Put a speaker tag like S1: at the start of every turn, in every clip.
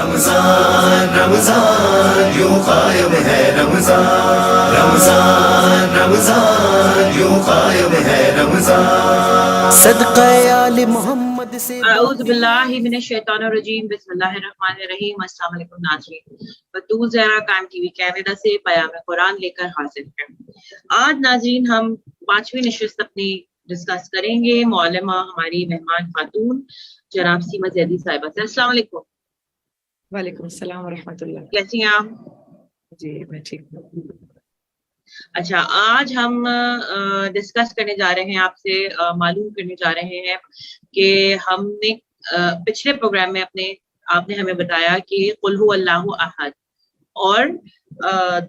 S1: رمضان رمضان یوں قائم ہے رمضان، رمضان رمضان یوں قائم ہے رمضان، صدقہ آل محمد سے
S2: اعوذ باللہ من الشیطان الرجیم، بسم اللہ الرحمن الرحیم۔ السلام علیکم ناظرین، بطول زہرا کام ٹی وی کینیڈا سے پیام قرآن لے کر حاضر ہیں۔ آج ناظرین ہم 5ویں نشست اپنی ڈسکس کریں گے معلمہ ہماری مہمان خاتون جناب سیما زیدی صاحبہ سے۔ السلام علیکم۔
S3: وعلیکم السلام ورحمۃ اللہ۔
S2: کیسی ہیں آپ؟
S3: جی میں ٹھیک ہوں۔
S2: اچھا، آج ہم ڈسکس کرنے جا رہے ہیں، آپ سے معلوم کرنے جا رہے ہیں کہ ہم نے پچھلے پروگرام میں آپ نے ہمیں بتایا کہ قل هو اللہ احد، اور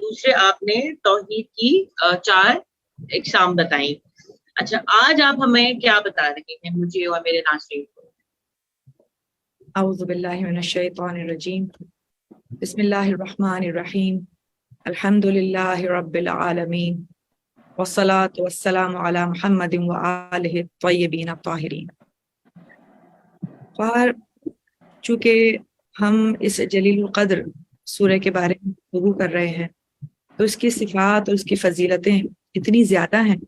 S2: دوسرے آپ نے توحید کی 4 اقسام بتائیں۔ اچھا، آج آپ ہمیں کیا بتا رہے ہیں مجھے اور میرے ناظرین کو؟
S3: اعوذ باللہ من الشیطان الرجیم، بسم اللہ الرحمن الرحیم، الحمد للہ رب العالمین، والصلاة والسلام علی محمد وآلہ الطیبین الطاہرین۔ اور چونکہ ہم اس جلیل القدر سورہ کے بارے میں گفتگو کر رہے ہیں تو اس کی صفات اور اس کی فضیلتیں اتنی زیادہ ہیں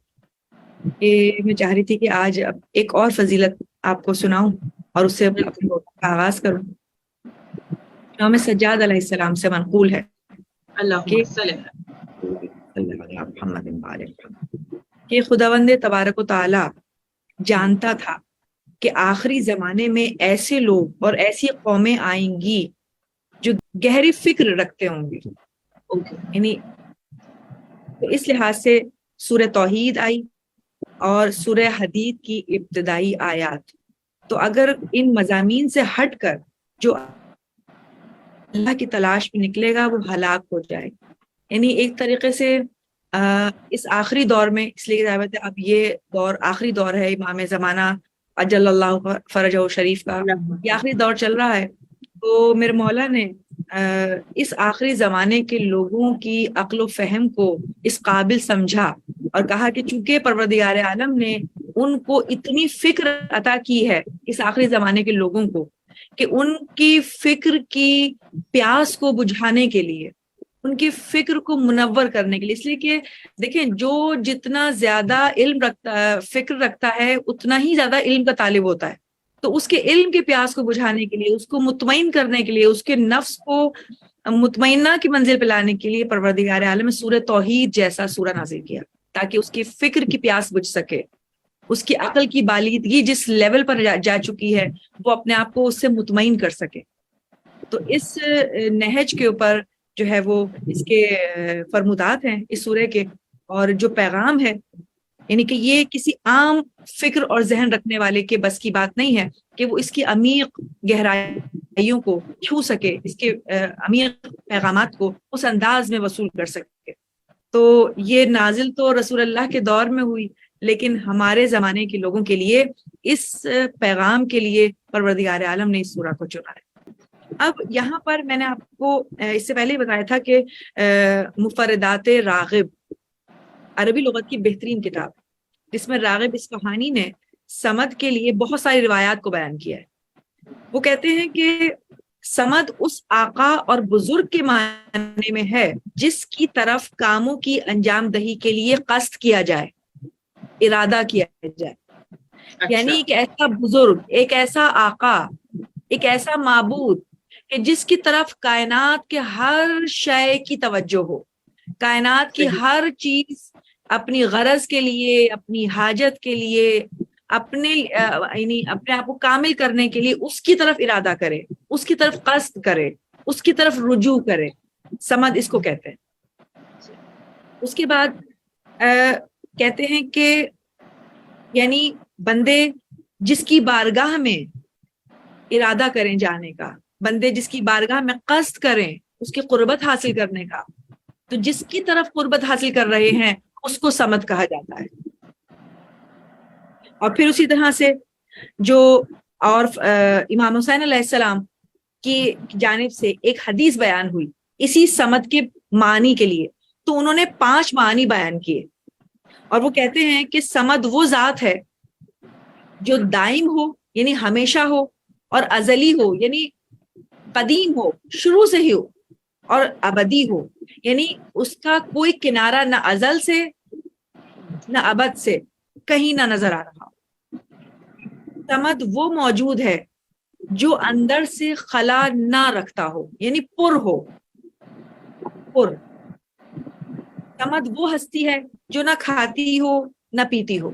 S3: کہ میں چاہ رہی تھی کہ آج ایک اور فضیلت آپ کو سناؤں اور اس سے اپنے کا آغاز کروں۔ امام سجاد علیہ السلام سے منقول ہے کہ خداوند تبارک و تعالی جانتا تھا کہ آخری زمانے میں ایسے لوگ اور ایسی قومیں آئیں گی جو گہری فکر رکھتے ہوں گے، یعنی تو اس لحاظ سے سورہ توحید آئی اور سورہ حدید کی ابتدائی آیات۔ تو اگر ان مضامین سے ہٹ کر جو اللہ کی تلاش میں نکلے گا وہ ہلاک ہو جائے، یعنی ایک طریقے سے اس آخری دور میں، اس لیے اب یہ دور آخری دور ہے امام زمانہ اجل اللہ فرجہ شریف کا، یہ آخری دور چل رہا ہے۔ تو میرے مولا نے اس آخری زمانے کے لوگوں کی عقل و فہم کو اس قابل سمجھا اور کہا کہ چونکہ پروردگار عالم نے ان کو اتنی فکر عطا کی ہے اس آخری زمانے کے لوگوں کو کہ ان کی فکر کی پیاس کو بجھانے کے لیے، ان کی فکر کو منور کرنے کے لیے، اس لیے کہ دیکھیں جو جتنا زیادہ علم رکھتا ہے، فکر رکھتا ہے، اتنا ہی زیادہ علم کا طالب ہوتا ہے۔ تو اس کے علم کے پیاس کو بجھانے کے لیے، اس کو مطمئن کرنے کے لیے، اس کے نفس کو مطمئنہ کی منزل پہ لانے کے لیے پروردگار عالم نے سورہ توحید جیسا سورہ نازل کیا تاکہ اس کی فکر کی پیاس بجھ سکے، اس کی عقل کی بالیدگی جس لیول پر جا چکی ہے وہ اپنے آپ کو اس سے مطمئن کر سکے۔ تو اس نہج کے اوپر جو ہے وہ اس کے فرمودات ہیں اس سورہ کے، اور جو پیغام ہے، یعنی کہ یہ کسی عام فکر اور ذہن رکھنے والے کے بس کی بات نہیں ہے کہ وہ اس کی عمیق گہرائیوں کو چھو سکے، اس کے عمیق پیغامات کو اس انداز میں وصول کر سکے۔ تو یہ نازل تو رسول اللہ کے دور میں ہوئی، لیکن ہمارے زمانے کے لوگوں کے لیے اس پیغام کے لیے پروردگار عالم نے اس سورہ کو چنا ہے۔ اب یہاں پر میں نے آپ کو اس سے پہلے ہی بتایا تھا کہ مفردات راغب عربی لغت کی بہترین کتاب، جس میں راغب اصفہانی نے صمد کے لیے بہت ساری روایات کو بیان کیا ہے۔ وہ کہتے ہیں کہ صمد اس آقا اور بزرگ کے معنی میں ہے جس کی طرف کاموں کی انجام دہی کے لیے قصد کیا جائے، ارادہ کیا جائے، یعنی ایک ایسا بزرگ، ایک ایسا آقا، ایک ایسا معبود کہ جس کی طرف کائنات کے ہر شے کی توجہ ہو، کائنات کی ہر چیز اپنی غرض کے لیے، اپنی حاجت کے لیے، یعنی اپنے آپ کو کامل کرنے کے لیے اس کی طرف ارادہ کرے، اس کی طرف قصد کرے، اس کی طرف رجوع کرے، سمد اس کو کہتے ہیں۔ اس کے بعد کہتے ہیں کہ یعنی بندے جس کی بارگاہ میں ارادہ کریں جانے کا، بندے جس کی بارگاہ میں قصد کریں اس کی قربت حاصل کرنے کا، تو جس کی طرف قربت حاصل کر رہے ہیں اس کو صمد کہا جاتا ہے۔ اور پھر اسی طرح سے جو اور امام حسین علیہ السلام کی جانب سے ایک حدیث بیان ہوئی اسی صمد کے معنی کے لیے، تو انہوں نے 5 معنی بیان کیے، اور وہ کہتے ہیں کہ صمد وہ ذات ہے جو دائم ہو، یعنی ہمیشہ ہو، اور ازلی ہو، یعنی قدیم ہو، شروع سے ہی ہو، اور ابدی ہو، یعنی اس کا کوئی کنارہ نہ ازل سے نہ ابد سے کہیں نہ نظر آ رہا. صمد وہ موجود ہے جو اندر سے خلا نہ رکھتا ہو، یعنی پر ہو. پر. صمد وہ ہستی ہے جو نہ کھاتی ہو نہ پیتی ہو.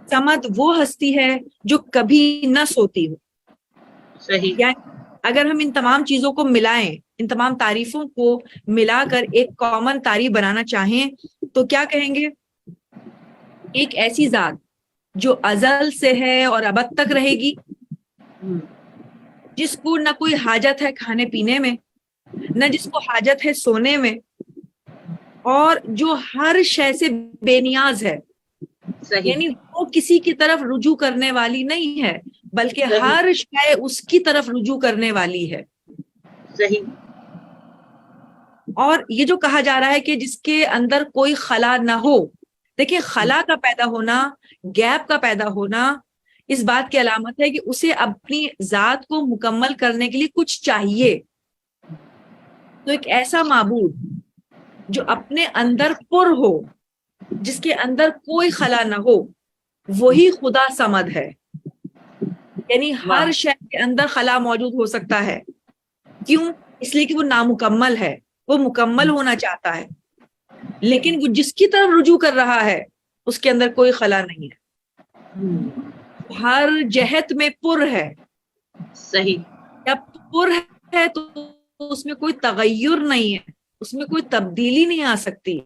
S3: صمد وہ ہستی ہے جو کبھی نہ سوتی ہو.
S2: صحیح.
S3: یعنی اگر ہم ان تمام چیزوں کو ملائیں، ان تمام تعریفوں کو ملا کر ایک کامن تعریف بنانا چاہیں تو کیا کہیں گے؟ ایک ایسی ذات جو ازل سے ہے اور ابد تک رہے گی، جس کو نہ کوئی حاجت ہے کھانے پینے میں، نہ جس کو حاجت ہے سونے میں، اور جو ہر شے سے بے نیاز ہے.
S2: صحیح.
S3: یعنی وہ کسی کی طرف رجوع کرنے والی نہیں ہے، بلکہ
S2: صحیح.
S3: ہر شے اس کی طرف رجوع کرنے والی ہے.
S2: صحیح.
S3: اور یہ جو کہا جا رہا ہے کہ جس کے اندر کوئی خلا نہ ہو، دیکھیں خلا کا پیدا ہونا، گیپ کا پیدا ہونا اس بات کی علامت ہے کہ اسے اپنی ذات کو مکمل کرنے کے لیے کچھ چاہیے. تو ایک ایسا معبود جو اپنے اندر پر ہو، جس کے اندر کوئی خلا نہ ہو، وہی خدا صمد ہے. یعنی ہر شے کے اندر خلا موجود ہو سکتا ہے. کیوں؟ اس لیے کہ وہ نامکمل ہے، وہ مکمل ہونا چاہتا ہے، لیکن وہ جس کی طرف رجوع کر رہا ہے اس کے اندر کوئی خلا نہیں ہے، ہر جہت میں پر ہے.
S2: صحیح.
S3: جب پر ہے تو اس میں کوئی تغیر نہیں ہے، اس میں کوئی تبدیلی نہیں آ سکتی.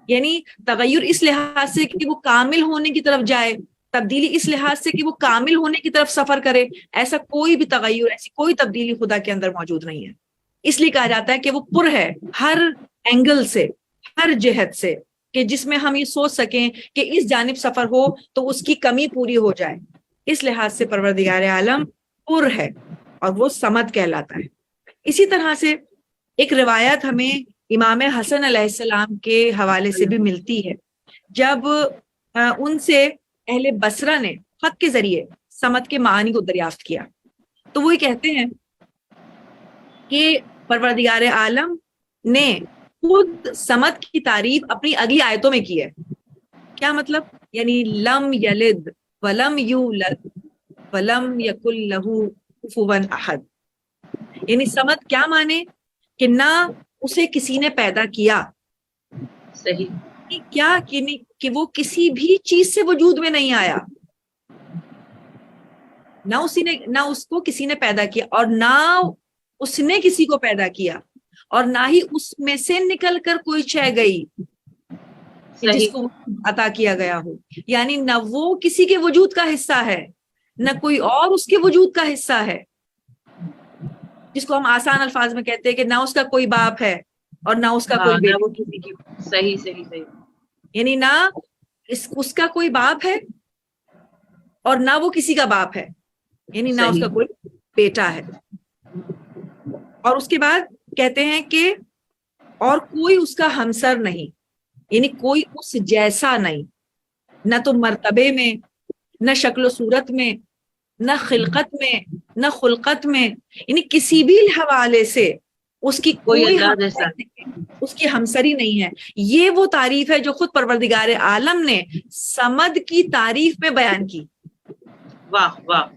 S3: یعنی تغیر اس لحاظ سے کہ وہ کامل ہونے کی طرف جائے، تبدیلی اس لحاظ سے کہ وہ کامل ہونے کی طرف سفر کرے، ایسا کوئی بھی تغیر، ایسی کوئی تبدیلی خدا کے اندر موجود نہیں ہے. اس لیے کہا جاتا ہے کہ وہ پر ہے ہر اینگل سے، ہر جہت سے، کہ جس میں ہم یہ سوچ سکیں کہ اس جانب سفر ہو تو اس کی کمی پوری ہو جائے. اس لحاظ سے پروردگار عالم پر ہے اور وہ صمد کہلاتا ہے. اسی طرح سے ایک روایت ہمیں امام حسن علیہ السلام کے حوالے سے بھی ملتی ہے. جب ان سے اہل بصرہ نے خط کے ذریعے صمد کے معانی کو دریافت کیا تو وہ یہ کہتے ہیں کہ پروردگار عالم نے خود صمد کی تعریف اپنی اگلی آیتوں میں کی ہے. کیا مطلب؟ یعنی لم یلد ولم یولد ولم یکن لہ کفوا احد. یعنی صمد کیا مانے کہ نہ اسے کسی نے پیدا کیا.
S2: صحیح.
S3: کیا کہ وہ کسی بھی چیز سے وجود میں نہیں آیا، نہ اس کو کسی نے پیدا کیا، اور نہ اس نے کسی کو پیدا کیا، اور نہ ہی اس میں سے نکل کر کوئی شے گئی جس کو عطا کیا گیا ہو. یعنی نہ وہ کسی کے وجود کا حصہ ہے، نہ کوئی اور اس کے وجود کا حصہ ہے، جس کو ہم آسان الفاظ میں کہتے ہیں کہ نہ اس کا کوئی باپ ہے اور نہ اس کا کوئی بیٹا.
S2: وہ کسی کی. صحیح صحیح صحیح.
S3: یعنی نہ اس کا کوئی باپ ہے اور نہ وہ کسی کا باپ ہے، یعنی نہ اس کا کوئی بیٹا ہے. اور اس کے بعد کہتے ہیں کہ اور کوئی اس کا ہمسر نہیں، یعنی کوئی اس جیسا نہیں، نہ تو مرتبے میں، نہ شکل و صورت میں، نہ خلقت میں، نہ خلقت میں، یعنی کسی بھی حوالے سے اس کی کوئی اس کی ہمسری نہیں ہے. یہ وہ تعریف ہے جو خود پروردگار عالم نے صمد کی تعریف میں بیان کی.
S2: واہ واہ.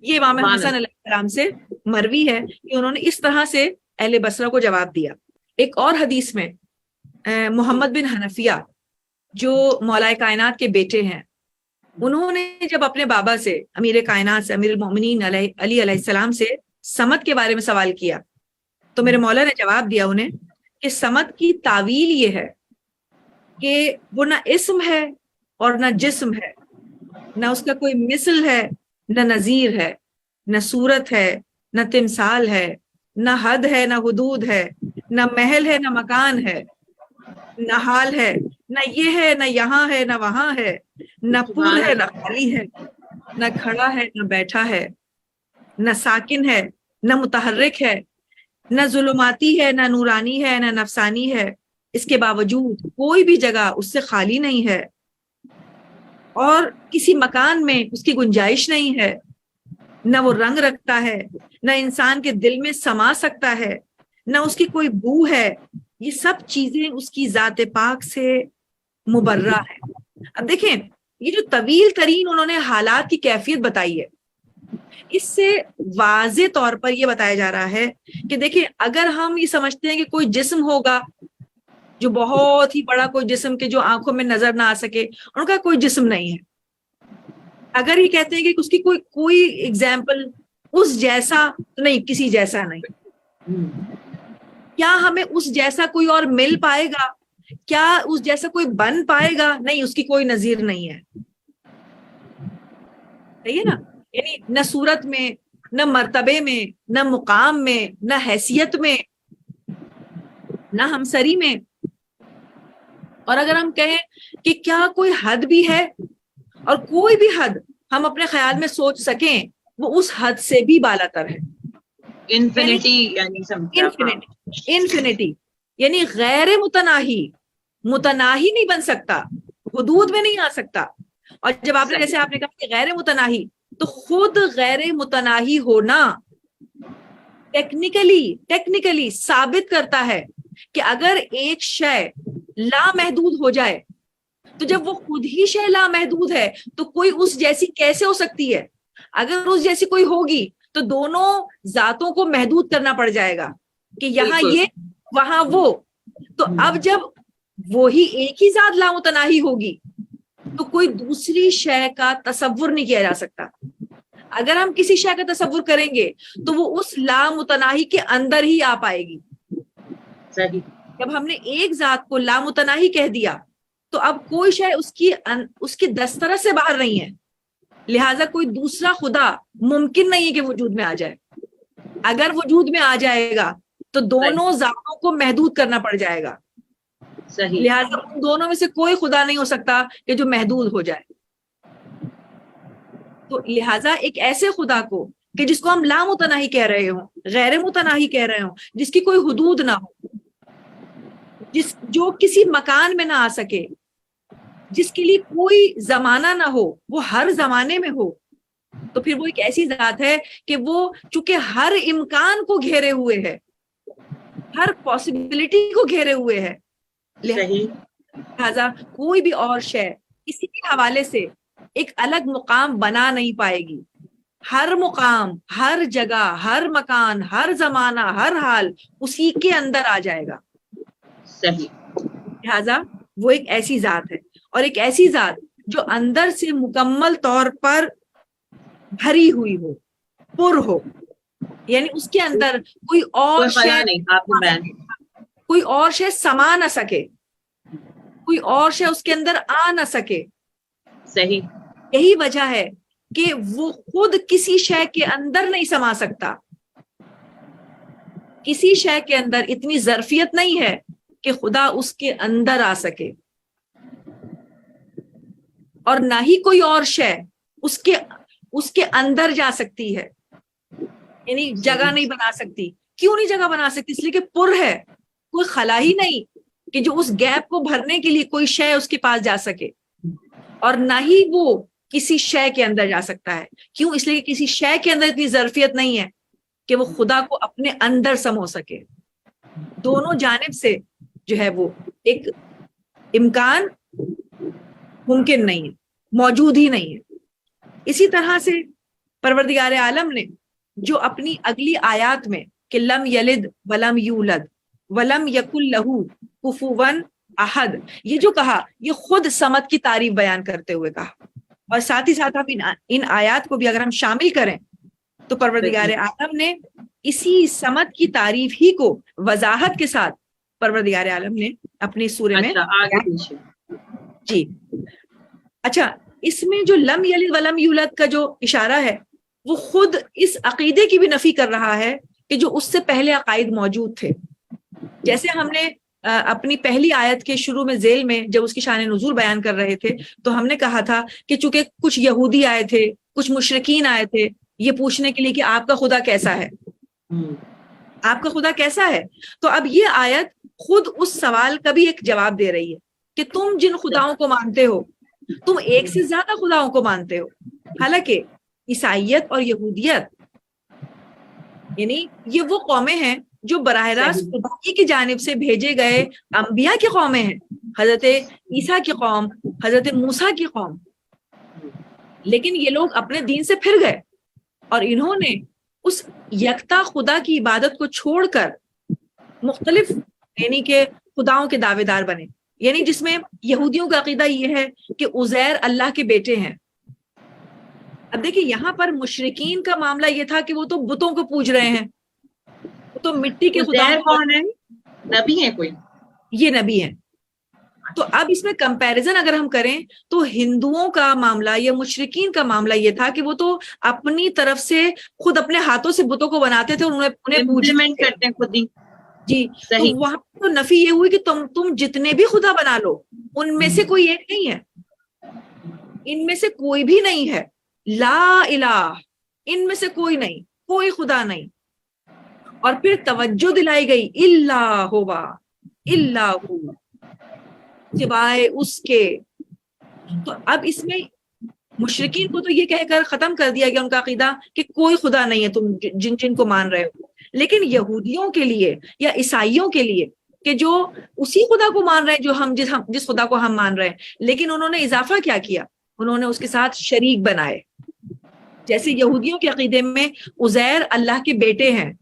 S3: یہ امام حسن علیہ السلام سے مروی ہے کہ انہوں نے اس طرح سے اہل بصرہ کو جواب دیا. ایک اور حدیث میں محمد بن حنفیہ جو مولا کائنات کے بیٹے ہیں، انہوں نے جب اپنے بابا سے، امیر کائنات سے، امیر المومنین علی علیہ السلام سے صمد کے بارے میں سوال کیا تو میرے مولا نے جواب دیا انہیں کہ صمد کی تعویل یہ ہے کہ وہ نہ اسم ہے اور نہ جسم ہے، نہ اس کا کوئی مثل ہے، نہ نظیر ہے، نہ صورت ہے، نہ تمثال ہے، نہ حد ہے، نہ حدود ہے، نہ محل ہے، نہ مکان ہے، نہ حال ہے، نہ یہ ہے، نہ یہاں ہے، نہ وہاں ہے، نہ پر ہے، نہ خالی ہے، نہ کھڑا ہے، نہ بیٹھا ہے، نہ ساکن ہے، نہ متحرک ہے، نہ ظلماتی ہے، نہ نورانی ہے، نہ نفسانی ہے. اس کے باوجود کوئی بھی جگہ اس سے خالی نہیں ہے اور کسی مکان میں اس کی گنجائش نہیں ہے. نہ وہ رنگ رکھتا ہے، نہ انسان کے دل میں سما سکتا ہے، نہ اس کی کوئی بو ہے، یہ سب چیزیں اس کی ذات پاک سے مبرہ ہے۔ اب دیکھیں یہ جو طویل ترین انہوں نے حالات کی کیفیت بتائی ہے، اس سے واضح طور پر یہ بتایا جا رہا ہے کہ دیکھیں اگر ہم یہ سمجھتے ہیں کہ کوئی جسم ہوگا جو بہت ہی بڑا کوئی جسم کے جو آنکھوں میں نظر نہ آ سکے، ان کا کوئی جسم نہیں ہے، اگر یہ کہتے ہیں کہ اس کی کوئی ایگزامپل اس جیسا نہیں، کسی جیسا نہیں، کیا ہمیں اس جیسا کوئی اور مل پائے گا؟ کیا اس جیسا کوئی بن پائے گا؟ نہیں، اس کی کوئی نظیر نہیں ہے، صحیح ہے نا؟ یعنی نہ صورت میں، نہ مرتبے میں، نہ مقام میں، نہ حیثیت میں، نہ ہمسری میں۔ اور اگر ہم کہیں کہ کیا کوئی حد بھی ہے، اور کوئی بھی حد ہم اپنے خیال میں سوچ سکیں، وہ اس حد سے بھی بالا تر ہے،
S2: انفینٹی یعنی
S3: انفینٹی، یعنی غیر متناہی، متناہی نہیں بن سکتا، حدود میں نہیں آ سکتا۔ اور جب آپ نے جیسے آپ نے کہا کہ غیر متناہی، تو خود غیر متناہی ہونا ٹیکنیکلی ثابت کرتا ہے کہ اگر ایک شے لامحدود ہو جائے تو جب وہ خود ہی شے لامحدود ہے تو کوئی اس جیسی کیسے ہو سکتی ہے؟ اگر اس جیسی کوئی ہوگی تو دونوں ذاتوں کو محدود کرنا پڑ جائے گا کہ یہاں یہ وہاں وہ۔ تو اب جب وہی ایک ہی ذات لامتناہی ہوگی تو کوئی دوسری شے کا تصور نہیں کیا جا سکتا۔ اگر ہم کسی شے کا تصور کریں گے تو وہ اس لامتناہی کے اندر ہی آ پائے گی۔
S2: صحیح۔
S3: جب ہم نے ایک ذات کو لامتناہی کہہ دیا تو اب کوئی شے اس کی دسترس سے باہر نہیں ہے، لہٰذا کوئی دوسرا خدا ممکن نہیں ہے کہ وجود میں آ جائے۔ اگر وجود میں آ جائے گا تو دونوں ذاتوں کو محدود کرنا پڑ جائے گا،
S2: صحیح،
S3: لہٰذا ان دونوں میں سے کوئی خدا نہیں ہو سکتا کہ جو محدود ہو جائے۔ تو لہٰذا ایک ایسے خدا کو کہ جس کو ہم لامتناہی کہہ رہے ہوں، غیر متناہی کہہ رہے ہوں، جس کی کوئی حدود نہ ہو، جو کسی مکان میں نہ آ سکے، جس کے لیے کوئی زمانہ نہ ہو، وہ ہر زمانے میں ہو، تو پھر وہ ایک ایسی ذات ہے کہ وہ چونکہ ہر امکان کو گھیرے ہوئے ہے، ہر پاسبلٹی کو گھیرے ہوئے ہے، لہذا کوئی بھی اور شے کسی بھی حوالے سے ایک الگ مقام بنا نہیں پائے گی۔ ہر مقام، ہر جگہ، ہر مکان، ہر زمانہ، ہر حال اسی کے اندر آ جائے گا۔
S2: صحیح،
S3: لہذا وہ ایک ایسی ذات ہے، اور ایک ایسی ذات جو اندر سے مکمل طور پر بھری ہوئی ہو، پر ہو، یعنی اس کے اندر کوئی اور شے سما نہ سکے، کوئی اور شے اس کے اندر آ نہ سکے۔
S2: صحیح،
S3: یہی وجہ ہے کہ وہ خود کسی شے کے اندر نہیں سما سکتا، کسی شے کے اندر اتنی ظرفیت نہیں ہے کہ خدا اس کے اندر آ سکے، اور نہ ہی کوئی اور شے اس کے اندر جا سکتی ہے، یعنی جگہ نہیں بنا سکتی۔ کیوں نہیں جگہ بنا سکتی؟ اس لیے کہ پر ہے، کوئی خلا ہی نہیں کہ جو اس گیپ کو بھرنے کے لیے کوئی شے اس کے پاس جا سکے، اور نہ ہی وہ کسی شے کے اندر جا سکتا ہے۔ کیوں؟ اس لیے کہ کسی شے کے اندر اتنی ظرفیت نہیں ہے کہ وہ خدا کو اپنے اندر سمو سکے۔ دونوں جانب سے جو ہے وہ ایک امکان ممکن نہیں ہے، موجود ہی نہیں ہے۔ اسی طرح سے پروردگار عالم نے جو اپنی اگلی آیات میں کہ لم یلد ولم یولد ولم یکن لہ کفوا احد، یہ جو کہا، یہ خود صمد کی تعریف بیان کرتے ہوئے کہا، اور ساتھ ہی ساتھ ہم ان آیات کو بھی اگر ہم شامل کریں تو پروردگار عالم نے اسی صمد کی تعریف ہی کو وضاحت کے ساتھ پروردگار عالم نے اپنی سورہ میں جی اچھا، اس میں جو لم یلد ولم یولد کا جو اشارہ ہے وہ خود اس عقیدے کی بھی نفی کر رہا ہے کہ جو اس سے پہلے عقائد موجود تھے۔ جیسے ہم نے اپنی پہلی آیت کے شروع میں ذیل میں جب اس کی شان نزول بیان کر رہے تھے تو ہم نے کہا تھا کہ چونکہ کچھ یہودی آئے تھے، کچھ مشرکین آئے تھے یہ پوچھنے کے لیے کہ آپ کا خدا کیسا ہے، آپ کا خدا کیسا ہے، تو اب یہ آیت خود اس سوال کا بھی ایک جواب دے رہی ہے کہ تم جن خداؤں کو مانتے ہو، تم ایک سے زیادہ خداؤں کو مانتے ہو، حالانکہ عیسائیت اور یہودیت یعنی یہ وہ قومیں ہیں جو براہ راست خدا کی جانب سے بھیجے گئے انبیاء کی قومیں ہیں، حضرت عیسیٰ کی قوم، حضرت موسیٰ کی قوم. لیکن یہ لوگ اپنے دین سے پھر گئے اور انہوں نے اس یکتا خدا کی عبادت کو چھوڑ کر مختلف یعنی کہ خداؤں کے دعوے دار بنے. یعنی جس میں یہودیوں کا عقیدہ یہ ہے کہ عزیر اللہ کے بیٹے ہیں. اب دیکھیں یہاں پر مشرکین کا معاملہ یہ تھا کہ وہ تو بتوں کو پوج رہے ہیں، وہ تو مٹی کے خداؤں.
S2: کون ہے؟ نبی ہے کوئی؟
S3: یہ نبی ہیں. تو اب اس میں کمپیریزن اگر ہم کریں تو ہندوؤں کا معاملہ یا مشرکین کا معاملہ یہ تھا کہ وہ تو اپنی طرف سے خود اپنے ہاتھوں سے بتوں کو بناتے تھے اور انہیں
S2: امپلیمنٹ کرتے ہیں خود ہی.
S3: جی
S2: صحیح.
S3: تو وہاں تو نفی یہ ہوئی کہ تم جتنے بھی خدا بنا لو ان میں سے کوئی ایک نہیں ہے، ان میں سے کوئی بھی نہیں ہے. لا الہ، ان میں سے کوئی نہیں، کوئی خدا نہیں. اور پھر توجہ دلائی گئی اللہ ہوا، اللہ ہو، سوائے اس کے. تو اب اس میں مشرکین کو تو یہ کہہ کر ختم کر دیا گیا ان کا عقیدہ کہ کوئی خدا نہیں ہے تم جن کو مان رہے ہو. لیکن یہودیوں کے لیے یا عیسائیوں کے لیے کہ جو اسی خدا کو مان رہے ہیں جو ہم جس خدا کو ہم مان رہے ہیں، لیکن انہوں نے اضافہ کیا کیا، انہوں نے اس کے ساتھ شریک بنائے. جیسے یہودیوں کے عقیدے میں عزیر اللہ کے بیٹے ہیں،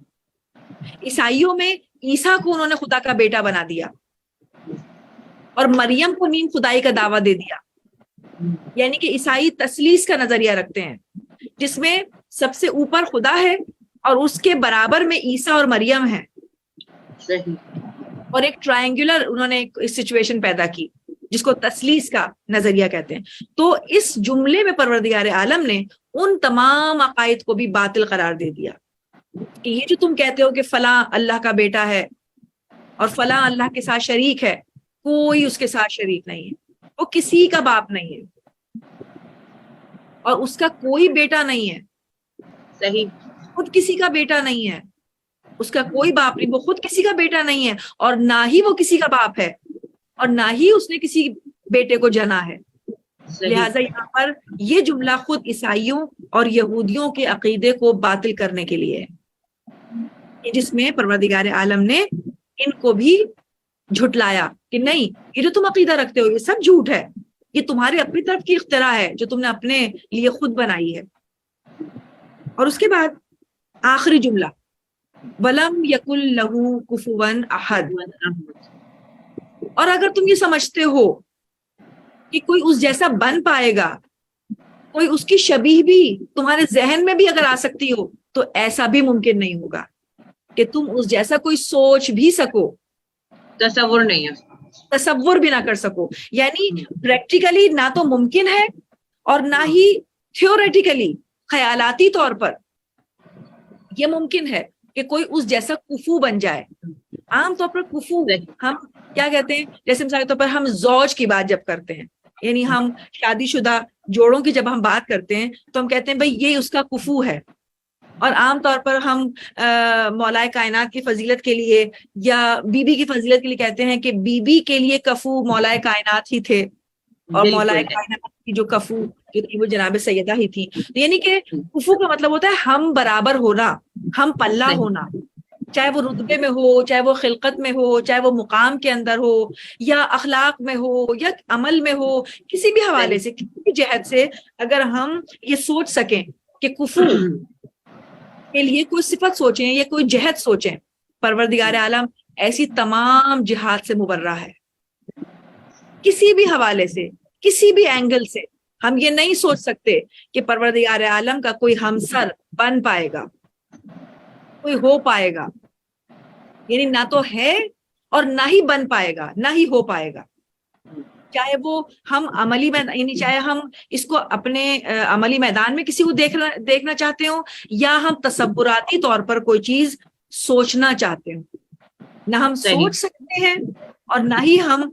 S3: عیسائیوں میں عیسیٰ کو انہوں نے خدا کا بیٹا بنا دیا اور مریم کو نیم خدائی کا دعویٰ دے دیا. یعنی کہ عیسائی تثلیث کا نظریہ رکھتے ہیں جس میں سب سے اوپر خدا ہے اور اس کے برابر میں عیسیٰ اور مریم ہے.
S2: صحیح.
S3: اور ایک ٹرائنگولر انہوں نے ایک سچویشن پیدا کی جس کو تثلیث کا نظریہ کہتے ہیں. تو اس جملے میں پروردگار عالم نے ان تمام عقائد کو بھی باطل قرار دے دیا کہ یہ جو تم کہتے ہو کہ فلاں اللہ کا بیٹا ہے اور فلاں اللہ کے ساتھ شریک ہے، کوئی اس کے ساتھ شریک نہیں ہے، وہ کسی کا باپ نہیں ہے اور اس کا کوئی بیٹا نہیں ہے.
S2: صحیح.
S3: خود کسی کا بیٹا نہیں ہے، اس کا کوئی باپ نہیں، وہ خود کسی کا بیٹا نہیں ہے اور نہ ہی وہ کسی کا باپ ہے اور نہ ہی اس نے کسی بیٹے کو جنا ہے. لہٰذا یہاں پر یہ جملہ خود عیسائیوں اور یہودیوں کے عقیدے کو باطل کرنے کے لیے ہے، جس میں پروردگار عالم نے ان کو بھی جھٹلایا کہ نہیں، یہ جو تم عقیدہ رکھتے ہو یہ سب جھوٹ ہے، یہ تمہاری اپنی طرف کی اختراع ہے جو تم نے اپنے لیے خود بنائی ہے. اور اس کے بعد آخری جملہ وَلَمْ يَكُنْ لَهُ كُفُوًا أَحَدٌ. اور اگر تم یہ سمجھتے ہو کہ کوئی اس جیسا بن پائے گا، کوئی اس کی شبیہ بھی تمہارے ذہن میں بھی اگر آ سکتی ہو، تو ایسا بھی ممکن نہیں ہوگا کہ تم اس جیسا کوئی سوچ بھی سکو،
S2: تصور نہیں ہے،
S3: تصور بھی نہ کر سکو. یعنی پریکٹیکلی نہ تو ممکن ہے اور نہ ہی تھیوریٹیکلی خیالاتی طور پر یہ ممکن ہے کہ کوئی اس جیسا کفو بن جائے. عام طور پر کفو ہم کیا کہتے ہیں، جیسے مثال کے طور پر ہم زوج کی بات جب کرتے ہیں، یعنی ہم شادی شدہ جوڑوں کی جب ہم بات کرتے ہیں تو ہم کہتے ہیں بھئی یہ اس کا کفو ہے. اور عام طور پر ہم مولائے کائنات کی فضیلت کے لیے یا بی بی کی فضیلت کے لیے کہتے ہیں کہ بی بی کے لیے کفو مولائے کائنات ہی تھے اور مولائے کائنات کی جو کفو جو تھی وہ جناب سیدہ ہی تھی. یعنی کہ کفو کا مطلب ہوتا ہے ہم برابر ہونا، ہم پلہ ہونا، چاہے وہ رتبے میں ہو، چاہے وہ خلقت میں ہو، چاہے وہ مقام کے اندر ہو یا اخلاق میں ہو یا عمل میں ہو، کسی بھی حوالے سے کسی بھی جہت سے اگر ہم یہ سوچ سکیں کہ کفو کے لیے کوئی صفت سوچیں یا کوئی جہت سوچیں، پروردگار عالم ایسی تمام جہات سے مبرہ ہے. کسی بھی حوالے سے، کسی بھی اینگل سے ہم یہ نہیں سوچ سکتے کہ پروردگار عالم کا کوئی ہمسر بن پائے گا، کوئی ہو پائے گا. یعنی نہ تو ہے اور نہ ہی بن پائے گا، نہ ہی ہو پائے گا. چاہے وہ ہم عملی میدان، یعنی چاہے ہم اس کو اپنے عملی میدان میں کسی کو دیکھنا چاہتے ہوں یا ہم تصوراتی طور پر کوئی چیز سوچنا چاہتے ہوں، نہ ہم سوچ سکتے ہیں اور نہ ہی ہم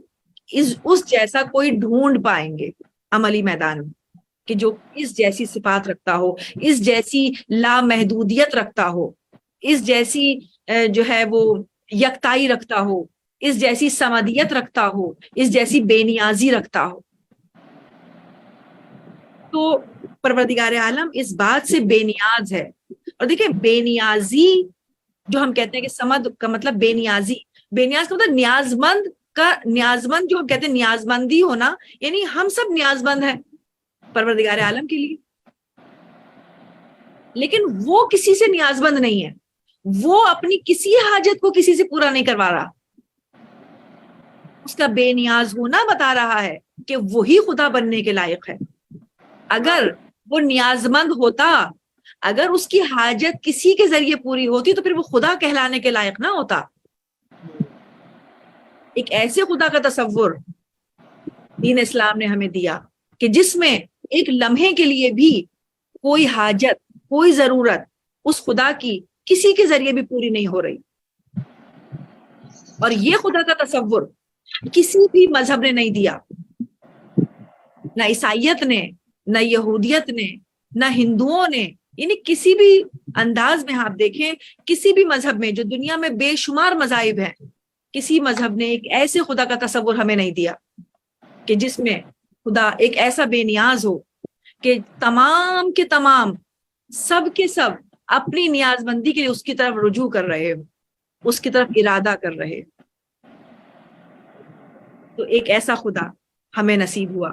S3: اس جیسا کوئی ڈھونڈ پائیں گے عملی میدان میں کہ جو اس جیسی صفات رکھتا ہو، اس جیسی لامحدودیت رکھتا ہو، اس جیسی جو ہے وہ یکتائی رکھتا ہو، اس جیسی سمدیت رکھتا ہو، اس جیسی بے نیازی رکھتا ہو. تو پروردگار عالم اس بات سے بے نیاز ہے. اور دیکھیں بے نیازی جو ہم کہتے ہیں کہ سمد کا مطلب بے نیازی، بے نیاز کا مطلب نیازمند جو ہم کہتے ہیں نیازمندی ہونا، یعنی ہم سب نیازمند ہیں پروردگار عالم کے لیے، لیکن وہ کسی سے نیازمند نہیں ہے، وہ اپنی کسی حاجت کو کسی سے پورا نہیں کروا رہا. اس کا بے نیاز ہونا بتا رہا ہے کہ وہی خدا بننے کے لائق ہے. اگر وہ نیازمند ہوتا، اگر اس کی حاجت کسی کے ذریعے پوری ہوتی تو پھر وہ خدا کہلانے کے لائق نہ ہوتا. ایک ایسے خدا کا تصور دین اسلام نے ہمیں دیا کہ جس میں ایک لمحے کے لیے بھی کوئی حاجت، کوئی ضرورت اس خدا کی کسی کے ذریعے بھی پوری نہیں ہو رہی. اور یہ خدا کا تصور کسی بھی مذہب نے نہیں دیا، نہ عیسائیت نے، نہ یہودیت نے، نہ ہندوؤں نے. یعنی کسی بھی انداز میں آپ دیکھیں، کسی بھی مذہب میں، جو دنیا میں بے شمار مذاہب ہیں، کسی مذہب نے ایک ایسے خدا کا تصور ہمیں نہیں دیا کہ جس میں خدا ایک ایسا بے نیاز ہو کہ تمام کے تمام، سب کے سب اپنی نیاز مندی کے لیے اس کی طرف رجوع کر رہے ہو، اس کی طرف ارادہ کر رہے. تو ایک ایسا خدا ہمیں نصیب ہوا،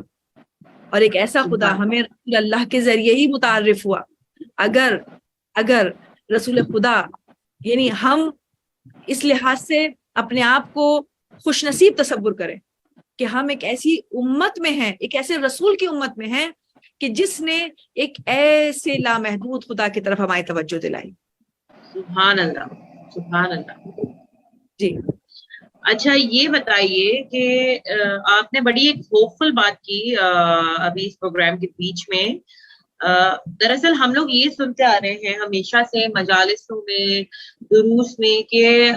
S3: اور ایک ایسا خدا ہمیں رسول اللہ کے ذریعے ہی متعارف ہوا. اگر رسول خدا، یعنی ہم اس لحاظ سے اپنے آپ کو خوش نصیب تصور کریں کہ ہم ایک ایسی امت میں ہیں، ایک ایسے رسول کی امت میں ہیں کہ جس نے ایک ایسے لامحدود خدا کی طرف ہماری توجہ دلائی.
S2: سبحان اللہ، سبحان اللہ.
S3: جی
S2: اچھا یہ بتائیے کہ آپ نے بڑی ایک ہوپ فل بات کی ابھی اس پروگرام کے بیچ میں. دراصل ہم لوگ یہ سنتے آ رہے ہیں ہمیشہ سے مجالسوں میں، دروس میں، کہ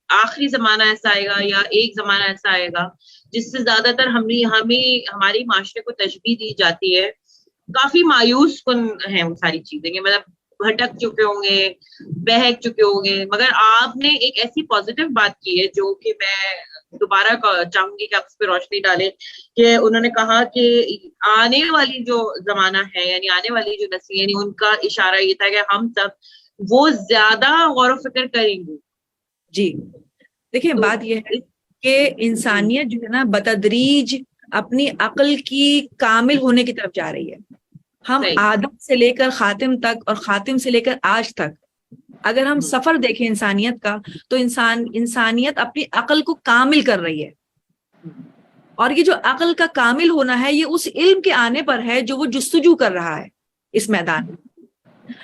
S2: آخری زمانہ ایسا آئے گا یا ایک زمانہ ایسا آئے گا جس سے زیادہ تر ہماری معاشرے کو تشبیہ دی جاتی ہے. کافی مایوس کن ہیں وہ ساری چیزیں، کہ مطلب بھٹک چکے ہوں گے، بہک چکے ہوں گے. مگر آپ نے ایک ایسی پازیٹیو بات کی ہے جو کہ میں دوبارہ چاہوں گی کہ آپ اس پہ روشنی ڈالیں، کہ انہوں نے کہا کہ آنے والی جو زمانہ ہے، یعنی آنے والی جو نسل، یعنی ان کا اشارہ یہ تھا کہ ہم سب وہ زیادہ غور و فکر کریں گے.
S3: جی دیکھیں، بات یہ ہے کہ انسانیت جو ہے نا بتدریج اپنی عقل کی کامل ہونے کی طرف جا رہی ہے. ہم آدم سے لے کر خاتم تک اور خاتم سے لے کر آج تک اگر ہم سفر دیکھیں انسانیت کا، تو انسانیت اپنی عقل کو کامل کر رہی ہے. اور یہ جو عقل کا کامل ہونا ہے، یہ اس علم کے آنے پر ہے جو وہ جستجو کر رہا ہے اس میدان میں.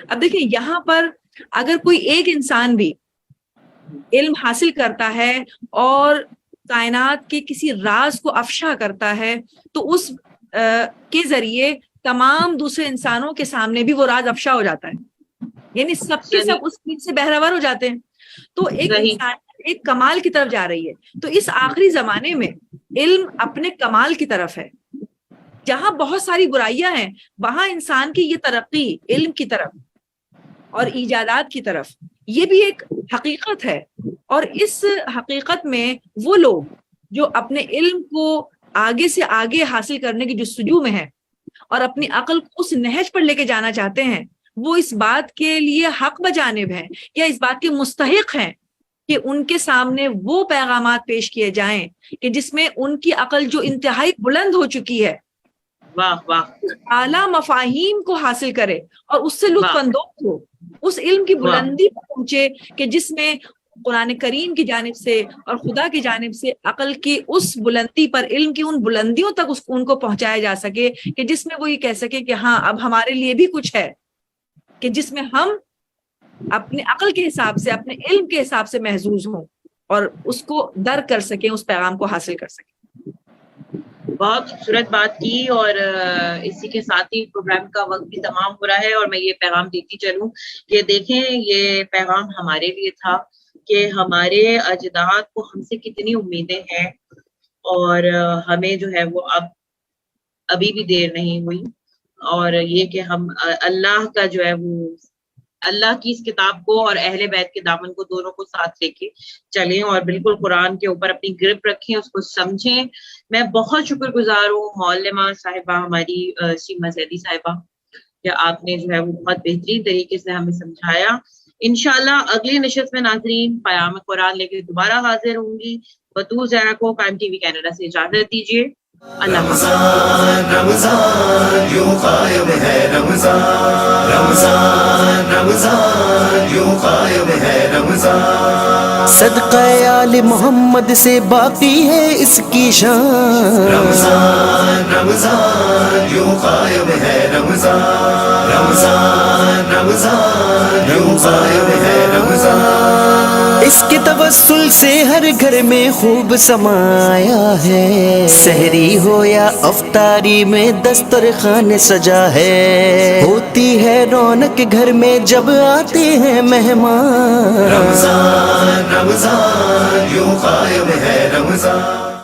S3: اب دیکھیں یہاں پر اگر کوئی ایک انسان بھی علم حاصل کرتا ہے اور کائنات کے کسی راز کو افشا کرتا ہے، تو اس کے ذریعے تمام دوسرے انسانوں کے سامنے بھی وہ راز افشا ہو جاتا ہے، یعنی سب کے سب اس چیز سے بہرہور ہو جاتے ہیں. تو ایک انسان ایک کمال کی طرف جا رہی ہے. تو اس آخری زمانے میں علم اپنے کمال کی طرف ہے. جہاں بہت ساری برائیاں ہیں، وہاں انسان کی یہ ترقی علم کی طرف اور ایجادات کی طرف، یہ بھی ایک حقیقت ہے. اور اس حقیقت میں وہ لوگ جو اپنے علم کو آگے سے آگے حاصل کرنے کی جستجو میں ہیں اور اپنی عقل کو اس نہج پر لے کے جانا چاہتے ہیں، وہ اس بات کے لیے حق بجانب ہیں یا اس بات کے مستحق ہیں کہ ان کے سامنے وہ پیغامات پیش کیے جائیں کہ جس میں ان کی عقل جو انتہائی بلند ہو چکی ہے،
S2: واہ واہ،
S3: اعلیٰ مفاہیم کو حاصل کرے اور اس سے لطف اندوز ہو، اس علم کی بلندی پر پہنچے کہ جس میں قرآن کریم کی جانب سے اور خدا کی جانب سے عقل کی اس بلندی پر، علم کی ان بلندیوں تک ان کو پہنچایا جا سکے کہ جس میں وہ یہ کہہ سکے کہ ہاں اب ہمارے لیے بھی کچھ ہے، کہ جس میں ہم اپنے عقل کے حساب سے، اپنے علم کے حساب سے محظوظ ہوں اور اس کو درک کر سکیں، اس پیغام کو حاصل کر سکیں.
S2: بہت خوبصورت بات کی. اور اسی کے ساتھ ہی پروگرام کا وقت بھی تمام ہو رہا ہے، اور میں یہ پیغام دیتی چلوں کہ دیکھیں یہ پیغام ہمارے لیے تھا کہ ہمارے اجداد کو ہم سے کتنی امیدیں ہیں، اور ہمیں جو ہے وہ ابھی بھی دیر نہیں ہوئی، اور یہ کہ ہم اللہ کا جو ہے وہ اللہ کی اس کتاب کو اور اہل بیت کے دامن کو دونوں کو ساتھ لے کے چلیں اور بالکل قرآن کے اوپر اپنی گرپ رکھیں، اس کو سمجھیں. میں بہت شکر گزار ہوں معلمہ صاحبہ ہماری سیما زیدی صاحبہ کہ آپ نے جو ہے وہ بہت بہترین طریقے سے ہمیں سمجھایا. انشاءاللہ اگلی نشست میں ناظرین پیام قرآن لے کے دوبارہ حاضر ہوں گی. بطور زہرا کو پرائم ٹی وی کینیڈا سے اجازت دیجیے. اللہ حافظ.
S1: رمضان رمضان یوں قائم ہے رمضان، رمضان رمضان یوں قائم ہے رمضان، صدقہ آل محمد سے باقی ہے اس کی شان. رمضان رمضان یوں قائم ہے رمضان، رمضان رمضان یوں قائم ہے رمضان، اس کے توسل سے ہر گھر میں خوب سمایا ہے. سحری ہو یا افطاری میں دسترخوان سجا ہے، ہوتی ہے رونق گھر میں جب آتے ہیں مہمان. رمضان رمضان یوں قائم ہے رمضان.